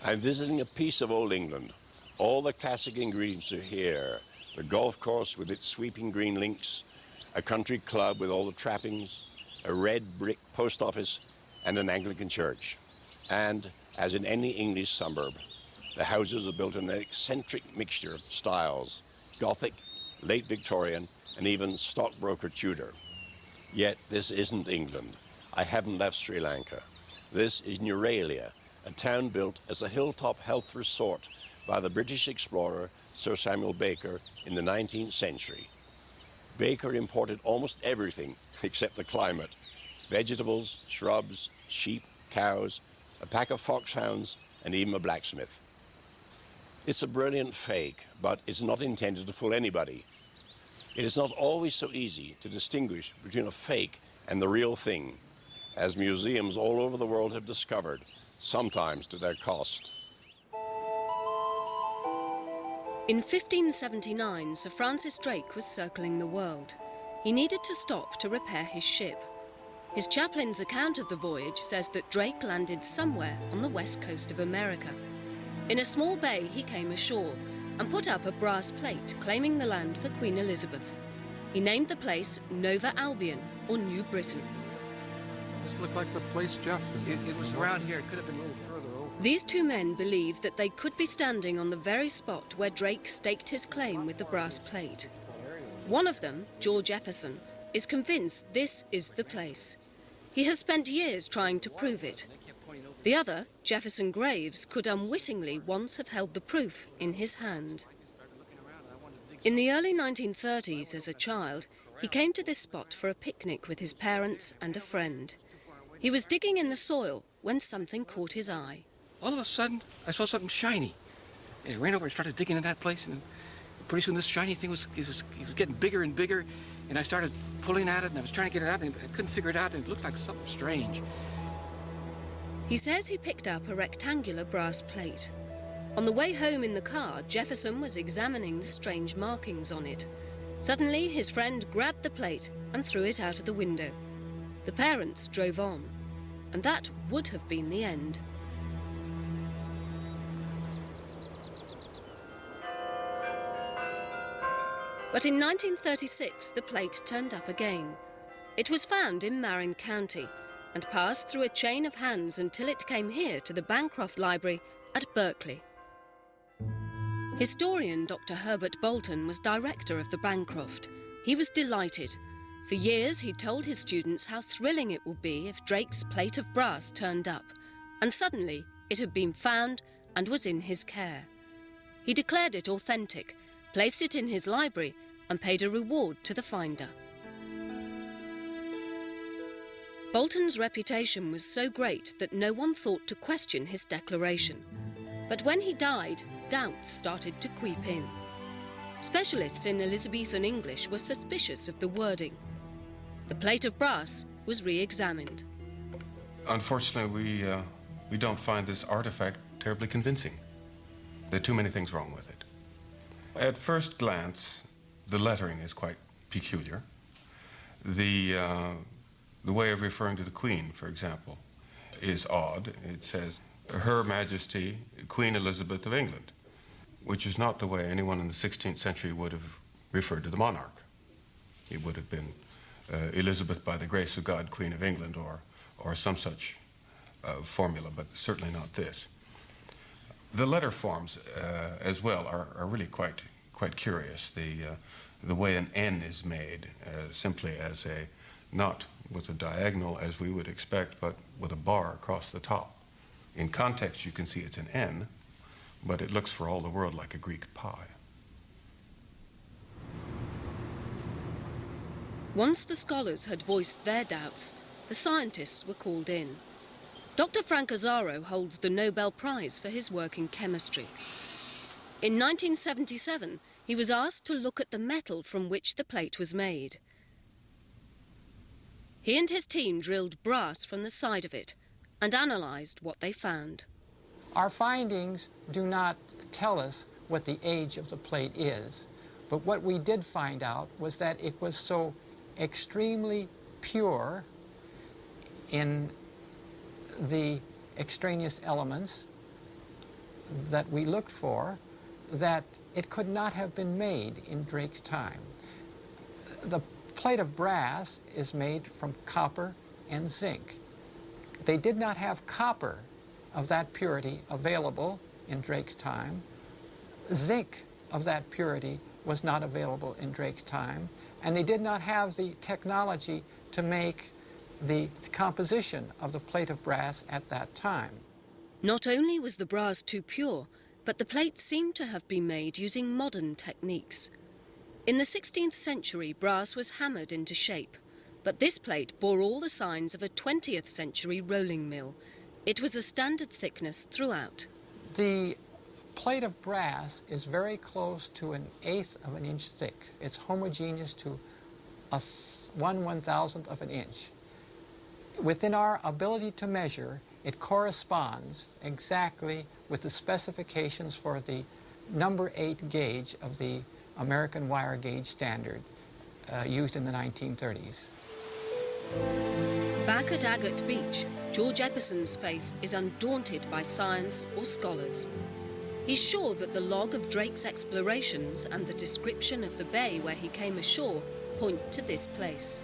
I'm visiting a piece of old England. All the classic ingredients are here. The golf course with its sweeping green links, a country club with all the trappings, a red brick post office, and an Anglican church. And, as in any English suburb, the houses are built in an eccentric mixture of styles, Gothic, late Victorian, and even stockbroker Tudor. Yet this isn't England. I haven't left Sri Lanka. This is Neuralia, a town built as a hilltop health resort by the British explorer Sir Samuel Baker in the 19th century. Baker imported almost everything except the climate: vegetables, shrubs, sheep, cows, a pack of foxhounds, and even a blacksmith. It's a brilliant fake, but it's not intended to fool anybody. It is not always so easy to distinguish between a fake and the real thing, as museums all over the world have discovered, sometimes to their cost. In 1579, Sir Francis Drake was circling the world. He needed to stop to repair his ship. His chaplain's account of the voyage says that Drake landed somewhere on the west coast of America. In a small bay, he came ashore and put up a brass plate claiming the land for Queen Elizabeth. He named the place Nova Albion, or New Britain. This looked like the place, Jeff. It was around here. It could have been a little further over. These two men believed that they could be standing on the very spot where Drake staked his claim with the brass plate. One of them, George Jefferson, is convinced this is the place. He has spent years trying to prove it. The other, Jefferson Graves, could unwittingly once have held the proof in his hand. In the early 1930s, as a child, he came to this spot for a picnic with his parents and a friend. He was digging in the soil when something caught his eye. All of a sudden, I saw something shiny. And I ran over and started digging in that place, and pretty soon this shiny thing was getting bigger and bigger, and I started pulling at it, and I was trying to get it out, and I couldn't figure it out, and it looked like something strange. He says he picked up a rectangular brass plate. On the way home in the car, Jefferson was examining the strange markings on it. Suddenly, his friend grabbed the plate and threw it out of the window. The parents drove on, and that would have been the end. But in 1936, the plate turned up again. It was found in Marin County and passed through a chain of hands until it came here to the Bancroft Library at Berkeley. Historian Dr. Herbert Bolton was director of the Bancroft. He was delighted. For years, he told his students how thrilling it would be if Drake's plate of brass turned up, and suddenly it had been found and was in his care. He declared it authentic, placed it in his library, and paid a reward to the finder. Bolton's reputation was so great that no one thought to question his declaration. But when he died, doubts started to creep in. Specialists in Elizabethan English were suspicious of the wording. The plate of brass was re-examined. Unfortunately, we don't find this artifact terribly convincing. There are too many things wrong with it. At first glance, the lettering is quite peculiar. The way of referring to the Queen, for example, is odd. It says, Her Majesty, Queen Elizabeth of England, which is not the way anyone in the 16th century would have referred to the monarch. It would have been Elizabeth by the grace of God, Queen of England, or some such formula, but certainly not this. The letter forms as well are really quite curious. The way an N is made simply as not with a diagonal as we would expect, but with a bar across the top. In context, you can see it's an N, but it looks for all the world like a Greek pi. Once the scholars had voiced their doubts, the scientists were called in. Dr. Frank Azzaro holds the Nobel Prize for his work in chemistry. In 1977, he was asked to look at the metal from which the plate was made. He and his team drilled brass from the side of it and analysed what they found. Our findings do not tell us what the age of the plate is, but what we did find out was that it was so extremely pure in the extraneous elements that we looked for that it could not have been made in Drake's time. The plate of brass is made from copper and zinc. They did not have copper of that purity available in Drake's time. Zinc of that purity was not available in Drake's time, and they did not have the technology to make the composition of the plate of brass at that time. Not only was the brass too pure, but the plate seemed to have been made using modern techniques. In the 16th century, brass was hammered into shape, but this plate bore all the signs of a 20th century rolling mill. It was a standard thickness throughout. The plate of brass is very close to 1/8 of an inch thick. It's homogeneous to a 1/1000th of an inch. Within our ability to measure, it corresponds exactly with the specifications for the number 8 gauge of the American wire gauge standard used in the 1930s. Back at Agate Beach, George Epperson's faith is undaunted by science or scholars. He's sure that the log of Drake's explorations and the description of the bay where he came ashore point to this place.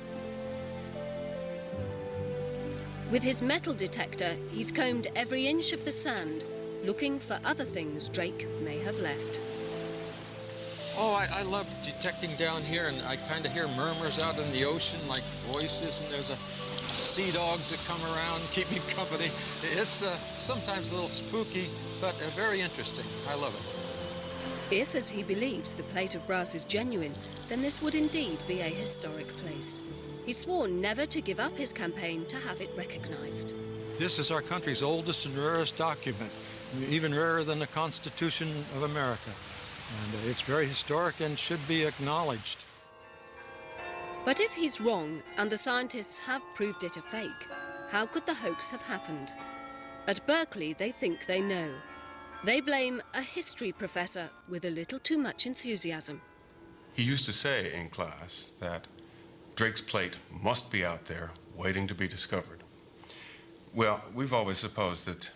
With his metal detector, he's combed every inch of the sand, looking for other things Drake may have left. Oh, I love detecting down here, and I kind of hear murmurs out in the ocean like voices, and there's sea dogs that come around, keep me company. It's sometimes a little spooky, but very interesting. I love it. If, as he believes, the plate of brass is genuine, then this would indeed be a historic place. He's sworn never to give up his campaign to have it recognized. This is our country's oldest and rarest document, even rarer than the Constitution of America. And it's very historic and should be acknowledged. But if he's wrong, and the scientists have proved it a fake, how could the hoax have happened? At Berkeley, they think they know. They blame a history professor with a little too much enthusiasm. He used to say in class that Drake's plate must be out there waiting to be discovered. Well, we've always supposed that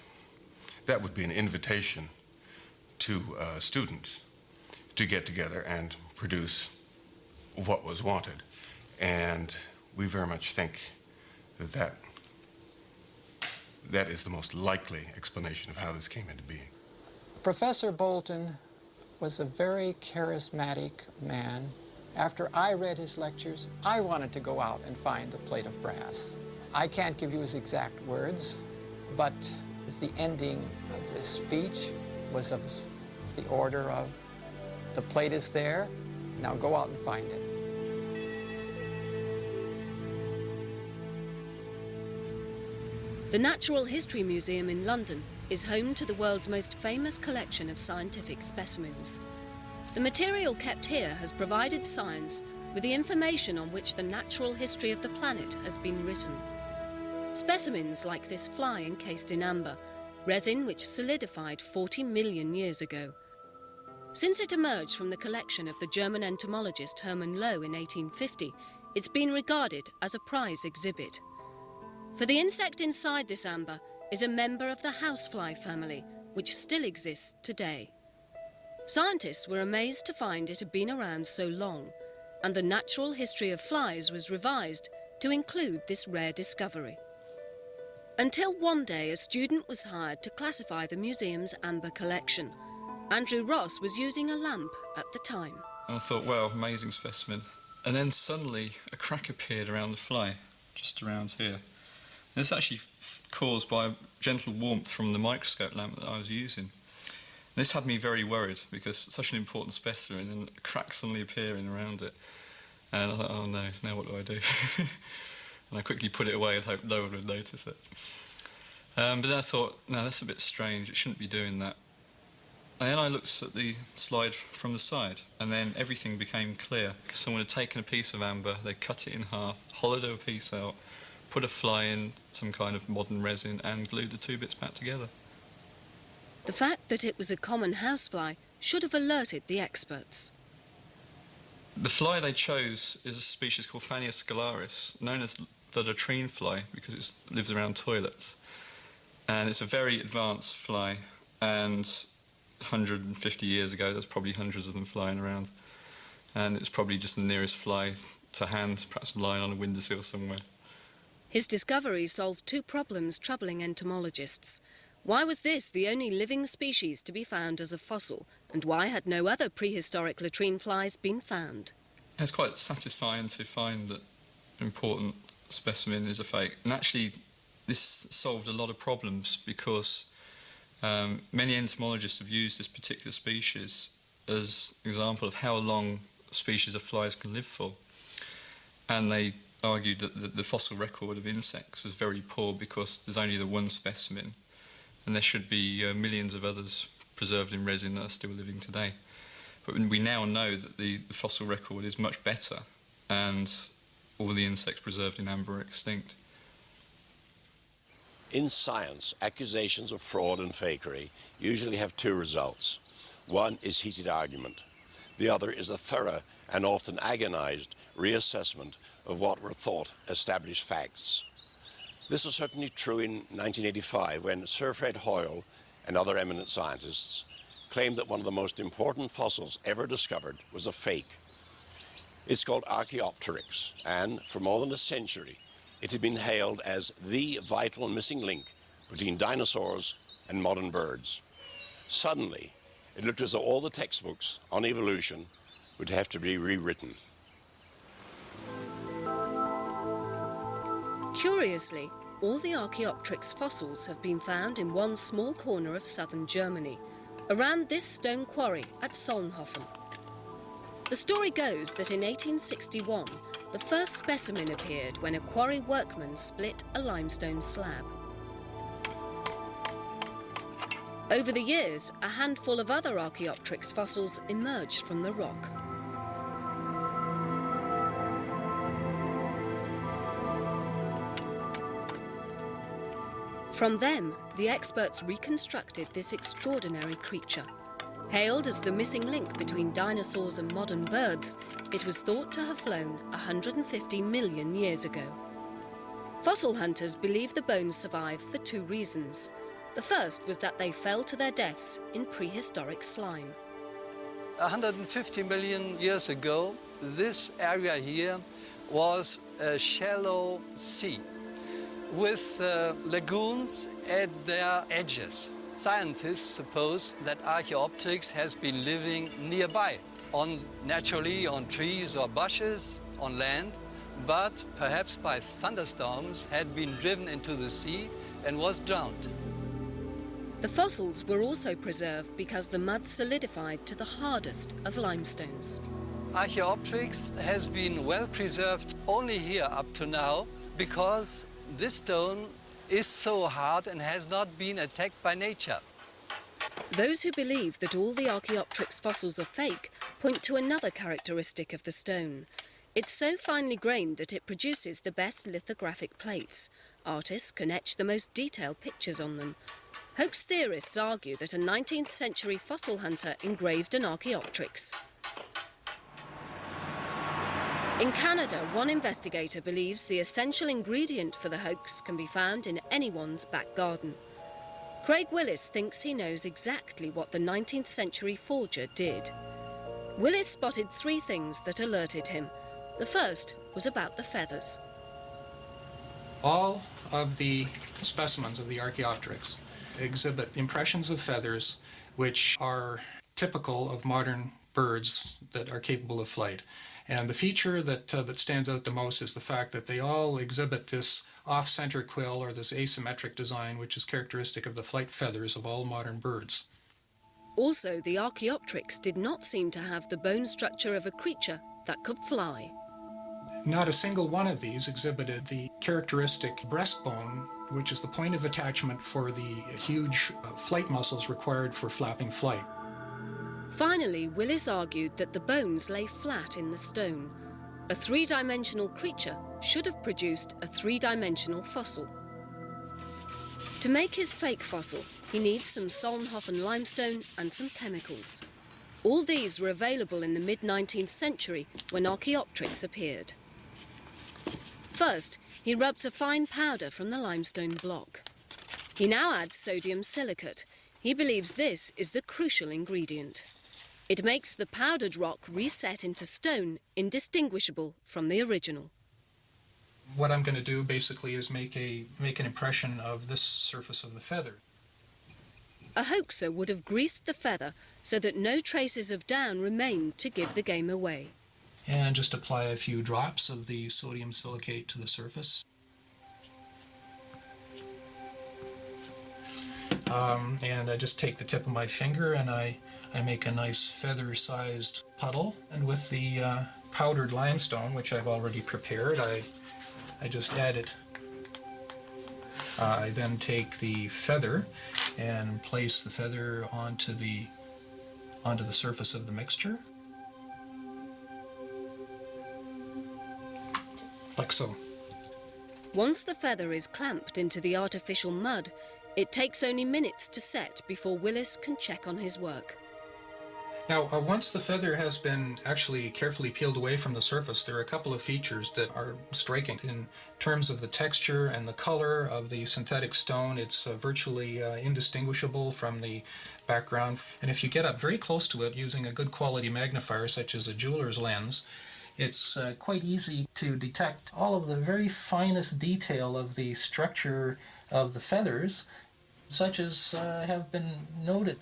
that would be an invitation to students to get together and produce what was wanted. And we very much think that that is the most likely explanation of how this came into being. Professor Bolton was a very charismatic man. After I read his lectures, I wanted to go out and find the plate of brass. I can't give you his exact words, but the ending of his speech was of the order of, "The plate is there, now go out and find it." The Natural History Museum in London is home to the world's most famous collection of scientific specimens. The material kept here has provided science with the information on which the natural history of the planet has been written. Specimens like this fly encased in amber, resin which solidified 40 million years ago. Since it emerged from the collection of the German entomologist Hermann Loew in 1850, it's been regarded as a prize exhibit. For the insect inside this amber is a member of the housefly family, which still exists today. Scientists were amazed to find it had been around so long, and the natural history of flies was revised to include this rare discovery. Until one day a student was hired to classify the museum's amber collection. Andrew Ross was using a lamp at the time. I thought, well, amazing specimen. And then suddenly a crack appeared around the fly, just around here. And this actually caused by gentle warmth from the microscope lamp that I was using. And this had me very worried because it's such an important specimen and a crack suddenly appearing around it. And I thought, oh no, now what do I do? And I quickly put it away and hoped no one would notice it. But then I thought, no, that's a bit strange, it shouldn't be doing that. And then I looked at the slide from the side, and then everything became clear. Because someone had taken a piece of amber, they cut it in half, hollowed a piece out, put a fly in some kind of modern resin, and glued the two bits back together. The fact that it was a common housefly should have alerted the experts. The fly they chose is a species called Phanius scalaris, known as the latrine fly because it lives around toilets. And it's a very advanced fly, and 150 years ago, there's probably hundreds of them flying around. And it's probably just the nearest fly to hand, perhaps lying on a windowsill somewhere. His discovery solved two problems troubling entomologists. Why was this the only living species to be found as a fossil, and why had no other prehistoric latrine flies been found? It's quite satisfying to find that an important specimen is a fake. And actually, this solved a lot of problems because many entomologists have used this particular species as an example of how long species of flies can live for. And they argued that the fossil record of insects was very poor because there's only the one specimen, and there should be millions of others preserved in resin that are still living today. But we now know that the fossil record is much better, and all the insects preserved in amber are extinct. In science, accusations of fraud and fakery usually have two results. One is heated argument. The other is a thorough and often agonized reassessment of what were thought established facts. This was certainly true in 1985 when Sir Fred Hoyle and other eminent scientists claimed that one of the most important fossils ever discovered was a fake. It's called Archaeopteryx, and for more than a century it had been hailed as the vital missing link between dinosaurs and modern birds. Suddenly, it looked as though all the textbooks on evolution would have to be rewritten. Curiously, all the Archaeopteryx fossils have been found in one small corner of southern Germany, around this stone quarry at Solnhofen. The story goes that in 1861, the first specimen appeared when a quarry workman split a limestone slab. Over the years, a handful of other Archaeopteryx fossils emerged from the rock. From them, the experts reconstructed this extraordinary creature. Hailed as the missing link between dinosaurs and modern birds, it was thought to have flown 150 million years ago. Fossil hunters believe the bones survived for two reasons. The first was that they fell to their deaths in prehistoric slime. 150 million years ago, this area here was a shallow sea with lagoons at their edges. Scientists suppose that Archaeopteryx has been living nearby, naturally on trees or bushes, on land, but perhaps by thunderstorms had been driven into the sea and was drowned. The fossils were also preserved because the mud solidified to the hardest of limestones. Archaeopteryx has been well preserved only here up to now because this stone is so hard and has not been attacked by nature. Those who believe that all the Archaeopteryx fossils are fake point to another characteristic of the stone. It's so finely grained that it produces the best lithographic plates. Artists can etch the most detailed pictures on them. Hoax theorists argue that a 19th century fossil hunter engraved an Archaeopteryx. In Canada, one investigator believes the essential ingredient for the hoax can be found in anyone's back garden. Craig Willis thinks he knows exactly what the 19th century forger did. Willis spotted three things that alerted him. The first was about the feathers. All of the specimens of the Archaeopteryx exhibit impressions of feathers which are typical of modern birds that are capable of flight. And the feature that stands out the most is the fact that they all exhibit this off-center quill or this asymmetric design which is characteristic of the flight feathers of all modern birds. Also, the Archaeopteryx did not seem to have the bone structure of a creature that could fly. Not a single one of these exhibited the characteristic breastbone, which is the point of attachment for the huge flight muscles required for flapping flight. Finally, Willis argued that the bones lay flat in the stone. A three-dimensional creature should have produced a three-dimensional fossil. To make his fake fossil, he needs some Solnhofen limestone and some chemicals. All these were available in the mid-19th century when Archaeopteryx appeared. First, he rubs a fine powder from the limestone block. He now adds sodium silicate. He He believes this is the crucial ingredient. It makes the powdered rock reset into stone indistinguishable from the original. What I'm going to do basically is make an impression of this surface of the feather. A hoaxer would have greased the feather so that no traces of down remained to give the game away. And just apply a few drops of the sodium silicate to the surface. And I just take the tip of my finger and I make a nice feather-sized puddle. And with the powdered limestone, which I've already prepared, I just add it. I then take the feather and place the feather onto the surface of the mixture, like so. Once the feather is clamped into the artificial mud, it takes only minutes to set before Willis can check on his work. Now, once the feather has been actually carefully peeled away from the surface, there are a couple of features that are striking. In terms of the texture and the color of the synthetic stone, it's virtually indistinguishable from the background. And if you get up very close to it using a good quality magnifier, such as a jeweler's lens, it's quite easy to detect all of the very finest detail of the structure of the feathers, such as have been noted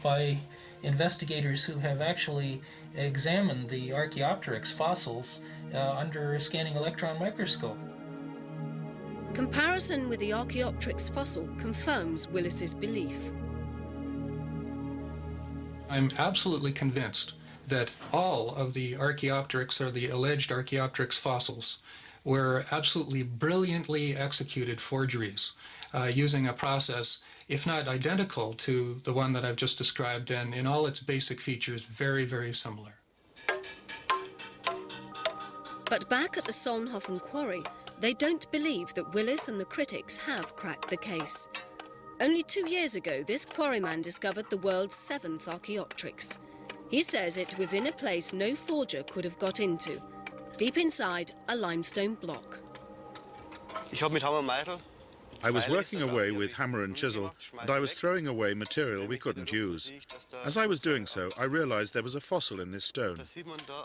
by investigators who have actually examined the Archaeopteryx fossils under a scanning electron microscope. Comparison with the Archaeopteryx fossil confirms Willis's belief. I'm absolutely convinced that all of the Archaeopteryx, or the alleged Archaeopteryx fossils, were absolutely brilliantly executed forgeries using a process, if not identical to the one that I've just described, and in all its basic features, very, very similar. But back at the Solnhofen quarry, they don't believe that Willis and the critics have cracked the case. Only 2 years ago, this quarryman discovered the world's 7th Archaeopteryx. He says it was in a place no forger could have got into, deep inside a limestone block. I was working away with hammer and chisel, and I was throwing away material we couldn't use. As I was doing so, I realized there was a fossil in this stone.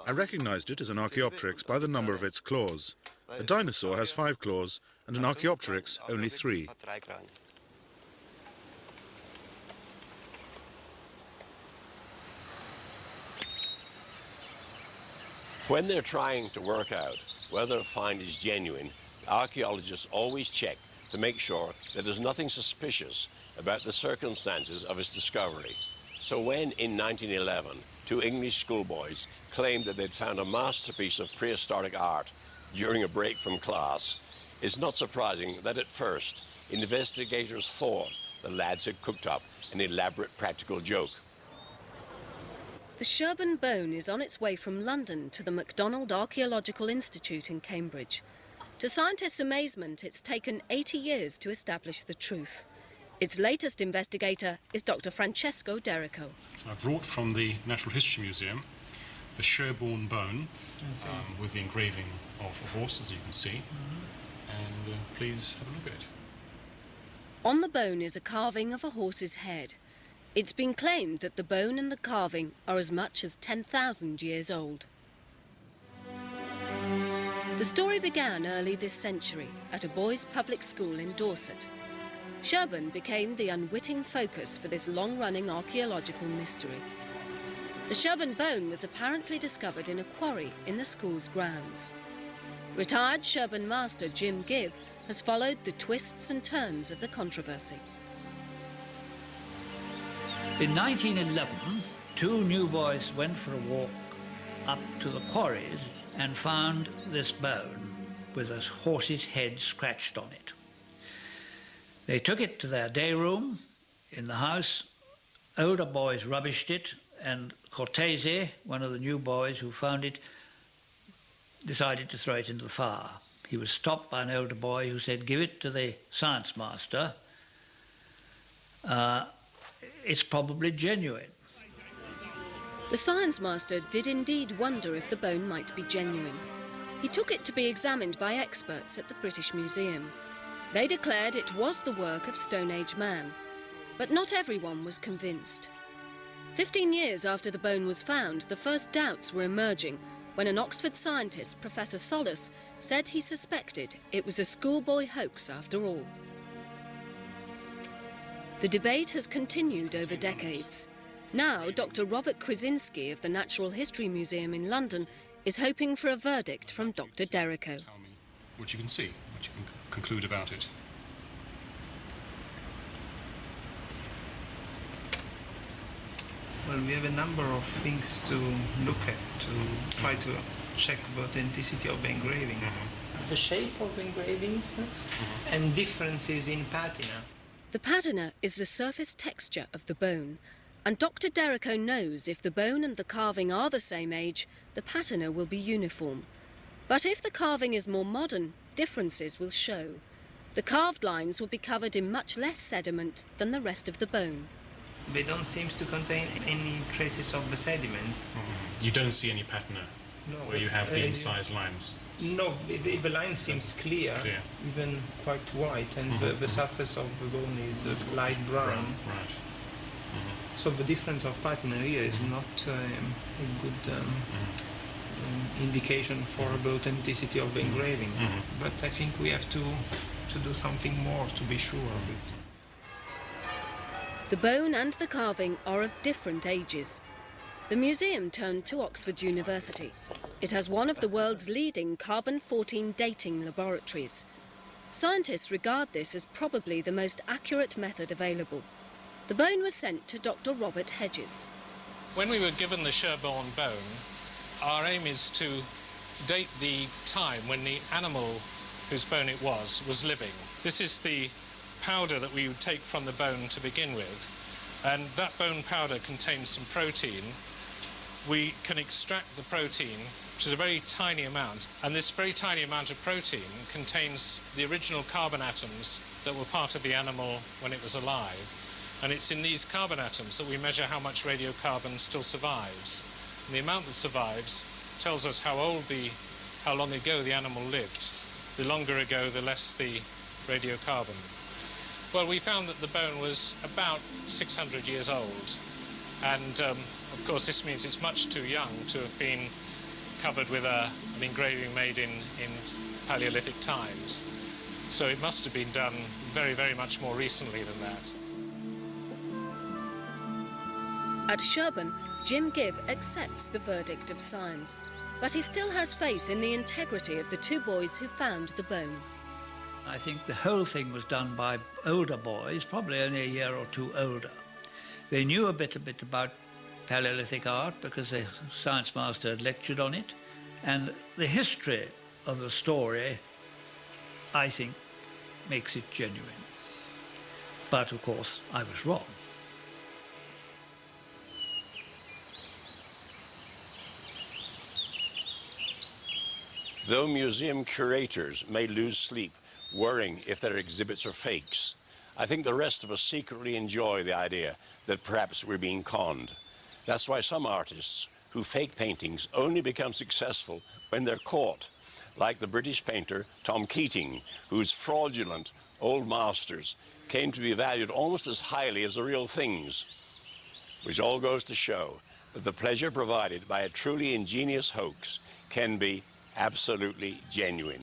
I recognized it as an Archaeopteryx by the number of its claws. A dinosaur has 5 claws, and an Archaeopteryx only 3. When they're trying to work out whether a find is genuine, archaeologists always check to make sure that there's nothing suspicious about the circumstances of its discovery. So when, in 1911, 2 English schoolboys claimed that they'd found a masterpiece of prehistoric art during a break from class, it's not surprising that at first, investigators thought the lads had cooked up an elaborate practical joke. The Sherborne bone is on its way from London to the MacDonald Archaeological Institute in Cambridge. To scientists' amazement, it's taken 80 years to establish the truth. Its latest investigator is Dr. Francesco Derrico. So I brought from the Natural History Museum the Sherborne bone with the engraving of a horse, as you can see. And please have a look at it. On the bone is a carving of a horse's head. It's been claimed that the bone and the carving are as much as 10,000 years old. The story began early this century at a boys' public school in Dorset. Sherborne became the unwitting focus for this long-running archaeological mystery. The Sherborne bone was apparently discovered in a quarry in the school's grounds. Retired Sherborne master Jim Gibb has followed the twists and turns of the controversy. In 1911, 2 new boys went for a walk up to the quarries and found this bone with a horse's head scratched on it. They took it to their day room in the house. Older boys rubbished it, and Cortese, one of the new boys who found it, decided to throw it into the fire. He was stopped by an older boy who said, "Give it to the science master. It's probably genuine." The science master did indeed wonder if the bone might be genuine. He took it to be examined by experts at the British Museum. They declared it was the work of Stone Age man. But not everyone was convinced. 15 years after the bone was found, the first doubts were emerging when an Oxford scientist, Professor Solus, said he suspected it was a schoolboy hoax after all. The debate has continued over decades. Now, Dr. Robert Krasinski of the Natural History Museum in London is hoping for a verdict from Dr. Derrico. Tell me what you can see, what you can conclude about it. Well, we have a number of things to look at to try to check the authenticity of the engravings. The shape of the engravings and differences in patina. The patina is the surface texture of the bone, and Dr. Derrico knows if the bone and the carving are the same age, the patina will be uniform. But if the carving is more modern, differences will show. The carved lines will be covered in much less sediment than the rest of the bone. They don't seem to contain any traces of the sediment. You don't see any patina where you have the incised lines? No, the line seems clear, even quite white, and the surface of the bone is light brown. Right. So the difference of patina here is not a good indication for the authenticity of the engraving. But I think we have to do something more to be sure of it. The bone and the carving are of different ages. The museum turned to Oxford University. It has one of the world's leading carbon-14 dating laboratories. Scientists regard this as probably the most accurate method available. The bone was sent to Dr. Robert Hedges. When we were given the Sherborne bone, our aim is to date the time when the animal whose bone it was living. This is the powder that we would take from the bone to begin with, and that bone powder contains some protein. We can extract the protein, which is a very tiny amount, and this very tiny amount of protein contains the original carbon atoms that were part of the animal when it was alive. And it's in these carbon atoms that we measure how much radiocarbon still survives. And the amount that survives tells us how long ago the animal lived. The longer ago, the less the radiocarbon. Well, we found that the bone was about 600 years old, and of course this means it's much too young to have been covered with an engraving made in Paleolithic times. So it must have been done very, very much more recently than that. At Sherborne, Jim Gibb accepts the verdict of science, but he still has faith in the integrity of the two boys who found the bone. I think the whole thing was done by older boys, probably only a year or two older. They knew a bit about Paleolithic art because the science master had lectured on it, and the history of the story, I think, makes it genuine. But of course, I was wrong. Though museum curators may lose sleep worrying if their exhibits are fakes, I think the rest of us secretly enjoy the idea that perhaps we're being conned. That's why some artists who fake paintings only become successful when they're caught, like the British painter Tom Keating, whose fraudulent old masters came to be valued almost as highly as the real things, which all goes to show that the pleasure provided by a truly ingenious hoax can be absolutely genuine.